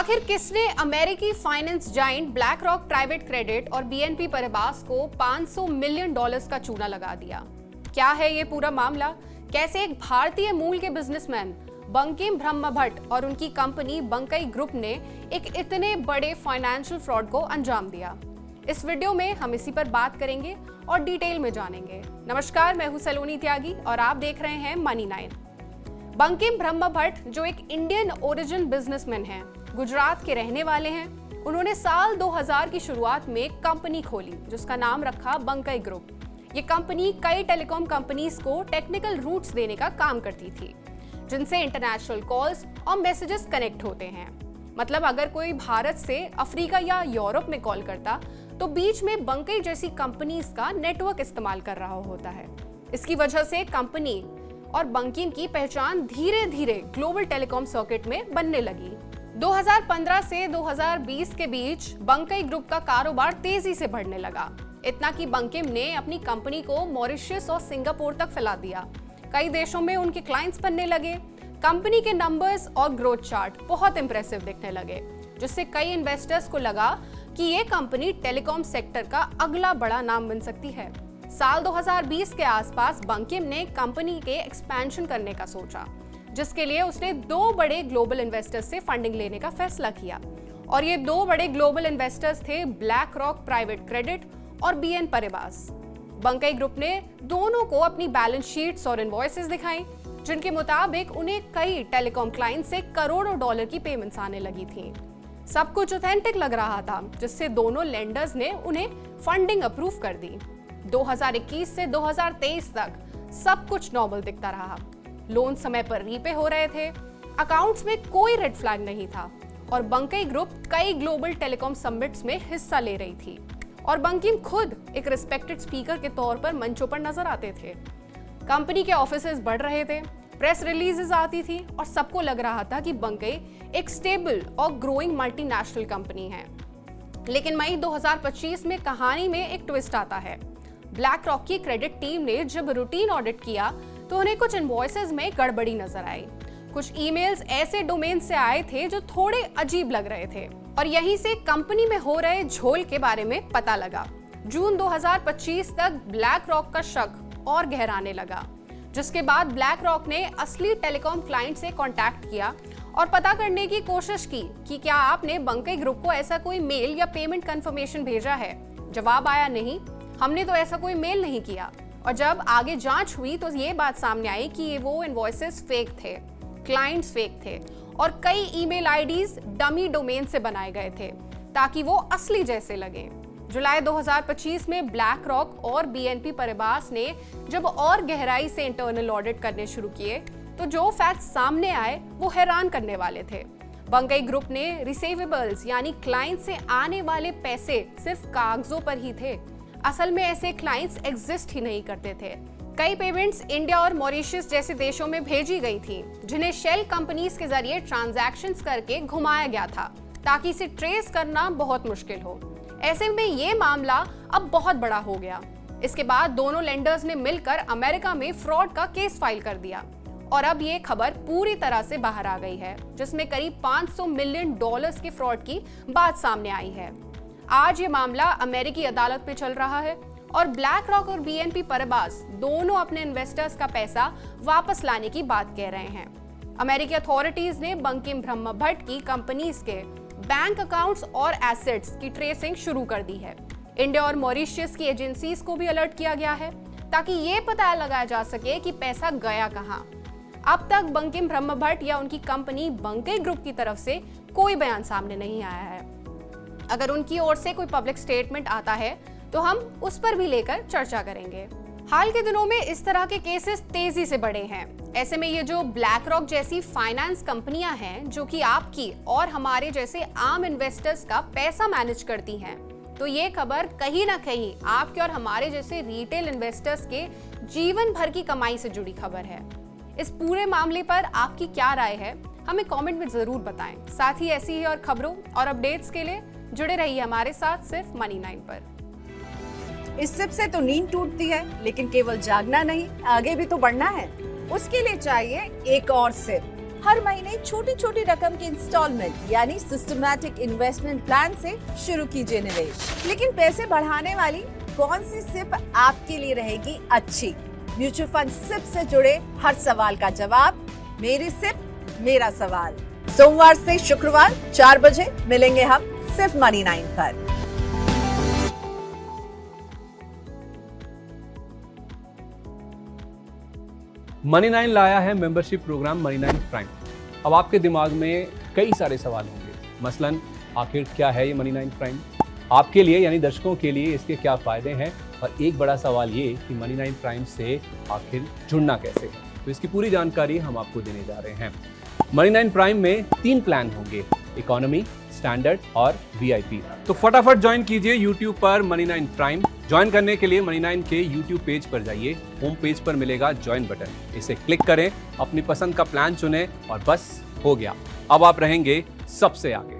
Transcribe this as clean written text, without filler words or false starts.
आखिर किसने अमेरिकी finance giant black rock private credit और बीएनपी पारिबास को $500 मिलियन का चूना लगा दिया? क्या है ये पूरा मामला? कैसे एक भारतीय मूल के बिजनेसमैन बंकिम ब्रह्मभट्ट और उनकी कंपनी बंकई ग्रुप ने एक इतने बड़े फाइनेंशियल फ्रॉड को अंजाम दिया? इस वीडियो में हम इसी पर बात करेंगे और डिटेल में जानेंगे। नमस्कार, मैं हूं सलोनी त्यागी और आप देख रहे हैं मनी 9। बंकिम ब्रह्मभट्ट जो एक इंडियन ओरिजिन बिजनेसमैन हैं, गुजरात के रहने वाले हैं। उन्होंने साल 2000 की शुरुआत में एक कंपनी खोली जिसका नाम रखा बंकई ग्रुप। ये कंपनी कई टेलीकॉम कंपनीज को टेक्निकल रूट्स देने का काम करती थी, जिनसे इंटरनेशनल कॉल्स और मैसेजेस कनेक्ट होते हैं। मतलब अगर कोई भारत से अफ्रीका या यूरोप में कॉल करता तो बीच में बंकई जैसी कंपनीज का नेटवर्क इस्तेमाल कर रहा होता है। इसकी वजह से कंपनी और बंकिम की पहचान धीरे धीरे ग्लोबल टेलीकॉम सर्किट में बनने लगी। 2015 से 2020 के बीच बंकई ग्रुप का कारोबार तेजी से बढ़ने लगा। इतना कि बंकिम ने अपनी कंपनी को मॉरिशस और सिंगापुर तक फैला दिया। कई देशों में उनके क्लाइंट्स बनने लगे। कंपनी के नंबर्स और ग्रोथ चार्ट बहुत इंप्रेसिव दिखने लगे, जिससे कई इन्वेस्टर्स को लगा कि ये कंपनी टेलीकॉम सेक्टर का अगला बड़ा नाम बन सकती है। साल 2020 के आसपास बंकिम ने कंपनी के एक्सपेंशन करने का सोचा, जिसके लिए उसने 2 बड़े ग्लोबल इन्वेस्टर्स से फंडिंग लेने का फैसला किया। और ये 2 बड़े ग्लोबल इन्वेस्टर्स थे ब्लैक रॉक प्राइवेट क्रेडिट और बीएन पारिबास। बंकई ग्रुप ने दोनों को अपनी बैलेंस शीट्स और इनवॉइसेस दिखाई, जिनके मुताबिक उन्हें कई टेलीकॉम क्लाइंट से करोड़ों डॉलर की पेमेंट्स आने लगी थी। सब कुछ ऑथेंटिक लग रहा था, जिससे दोनों लेंडर्स ने उन्हें फंडिंग अप्रूव कर दी। 2021 से 2023 तक सब कुछ नॉर्मल दिखता रहा। लोन समय पर रीपे हो रहे थे, अकाउंट्स में कोई रेड फ्लैग नहीं था और बंकई ग्रुप कई ग्लोबल टेलीकॉम समिट्स में हिस्सा ले रही थी। और बंकिम खुद एक रिस्पेक्टेड स्पीकर के तौर पर मंचों पर नजर आते थे। कंपनी के ऑफिसेज बढ़ रहे थे, प्रेस रिलीजेस आती थी और सबको लग रहा था कि बंकई एक स्टेबल और ग्रोइंग मल्टीनेशनल कंपनी है। लेकिन मई 2025 में कहानी में एक ट्विस्ट आता है। ब्लैक रॉक की क्रेडिट टीम ने जब रूटीन ऑडिट किया तो उन्हें कुछ इनवॉइसेज में गड़बड़ी नजर आई। कुछ ईमेल्स ऐसे डोमेन से आए थे जो थोड़े अजीब लग रहे थे और यहीं से कंपनी में हो रहे झोल के बारे में पता लगा। जून 2025 तक ब्लैक रॉक का शक और गहराने लगा, जिसके बाद ब्लैक रॉक ने असली टेलीकॉम क्लाइंट से कांटेक्ट किया और पता करने की कोशिश की कि क्या आपने बंकई ग्रुप को ऐसा कोई मेल या पेमेंट कंफर्मेशन भेजा है। जवाब आया, नहीं, हमने तो ऐसा कोई मेल नहीं किया। और जब आगे जांच हुई तो ये बात सामने आई कि वो इनवॉइसेस फेक थे, क्लाइंट्स फेक थे और कई ईमेल आईडीज डमी डोमेन से बनाए गए थे ताकि वो असली जैसे लगे। जुलाई 2025 में ब्लैक रॉक और बीएनपी पारिबास ने जब और गहराई से इंटरनल ऑडिट करने शुरू किए तो जो फैक्ट्स सामने आए वो हैरान करने वाले थे। बंकई ग्रुप ने रिसीवेबल्स यानी क्लाइंट से आने वाले पैसे सिर्फ कागजों पर ही थे। असल में ऐसे क्लाइंट्स एग्जिस्ट ही नहीं करते थे। कई पेमेंट्स इंडिया और मॉरिशस जैसे देशों में भेजी गई थी, जिन्हें शेल कंपनीज के जरिए ट्रांजैक्शंस करके घुमाया गया था ताकि इसे ट्रेस करना बहुत मुश्किल हो। ऐसे में ये मामला अब बहुत बड़ा हो गया। इसके बाद दोनों लेंडर्स ने मिलकर अमेरिका में फ्रॉड का केस फाइल कर दिया और अब ये खबर पूरी तरह से बाहर आ गई है, जिसमें करीब $500 मिलियन के फ्रॉड की बात सामने आई है। आज ये मामला अमेरिकी अदालत में चल रहा है और ब्लैक रॉक और बीएनपी पारिबास दोनों अपने इन्वेस्टर्स का पैसा वापस लाने की बात कह रहे हैं। अमेरिकी अथॉरिटीज ने बंकिम ब्रह्मभट्ट की कंपनीज के बैंक अकाउंट्स और एसेट्स की ट्रेसिंग शुरू कर दी है। इंडिया और मॉरिशस की एजेंसीज को भी अलर्ट किया गया है ताकि ये पता लगाया जा सके कि पैसा गया कहां। अब तक बंकिम ब्रह्मभट्ट या उनकी कंपनी बंकई ग्रुप की तरफ से कोई बयान सामने नहीं आया है। अगर उनकी ओर से कोई पब्लिक स्टेटमेंट आता है तो हम उस पर भी लेकर चर्चा करेंगे। हाल के दिनों में इस तरह के केसेस तेजी से बढ़े हैं। ऐसे में ये जो ब्लैक रॉक जैसी फाइनेंस कंपनियां हैं जो कि आपकी और हमारे जैसे आम इन्वेस्टर्स का पैसा मैनेज करती हैं, तो ये खबर कहीं ना कहीं आपके और हमारे जैसे रिटेल इन्वेस्टर्स के जीवन भर की कमाई से जुड़ी खबर है। इस पूरे मामले पर आपकी क्या राय है, हमें कमेंट में जरूर बताएं। साथ ही ऐसी ही और खबरों और अपडेट्स के लिए जुड़े रहिए हमारे साथ सिर्फ मनी 9 पर। इस सिप से तो नींद टूटती है, लेकिन केवल जागना नहीं, आगे भी तो बढ़ना है। उसके लिए चाहिए एक और सिप। हर महीने छोटी छोटी रकम की इंस्टॉलमेंट यानी सिस्टमैटिक इन्वेस्टमेंट प्लान से शुरू कीजिए निवेश। लेकिन पैसे बढ़ाने वाली कौन सी सिप आपके लिए रहेगी अच्छी? म्यूचुअल फंड सिप से जुड़े हर सवाल का जवाब मेरी सिप मेरा सवाल। सोमवार से शुक्रवार 4 बजे मिलेंगे हम सिर्फ मनी 9 पर। मनी 9 लाया है मेंबरशिप प्रोग्राम मनी 9 प्राइम। अब आपके दिमाग में कई सारे सवाल होंगे, मसलन आखिर क्या है ये मनी 9 प्राइम, आपके लिए यानी दर्शकों के लिए इसके क्या फ़ायदे हैं, और एक बड़ा सवाल ये कि मनी 9 प्राइम से आखिर जुड़ना कैसे है। तो इसकी पूरी जानकारी हम आपको देने जा रहे हैं। मनी 9 प्राइम में 3 प्लान होंगे, इकोनॉमी, स्टैंडर्ड और VIP। तो फटाफट ज्वाइन कीजिए YouTube पर मनी 9 प्राइम। ज्वाइन करने के लिए मनी 9 के YouTube पेज पर जाइए, होम पेज पर मिलेगा ज्वाइन बटन, इसे क्लिक करें, अपनी पसंद का प्लान चुनें और बस हो गया, अब आप रहेंगे सबसे आगे।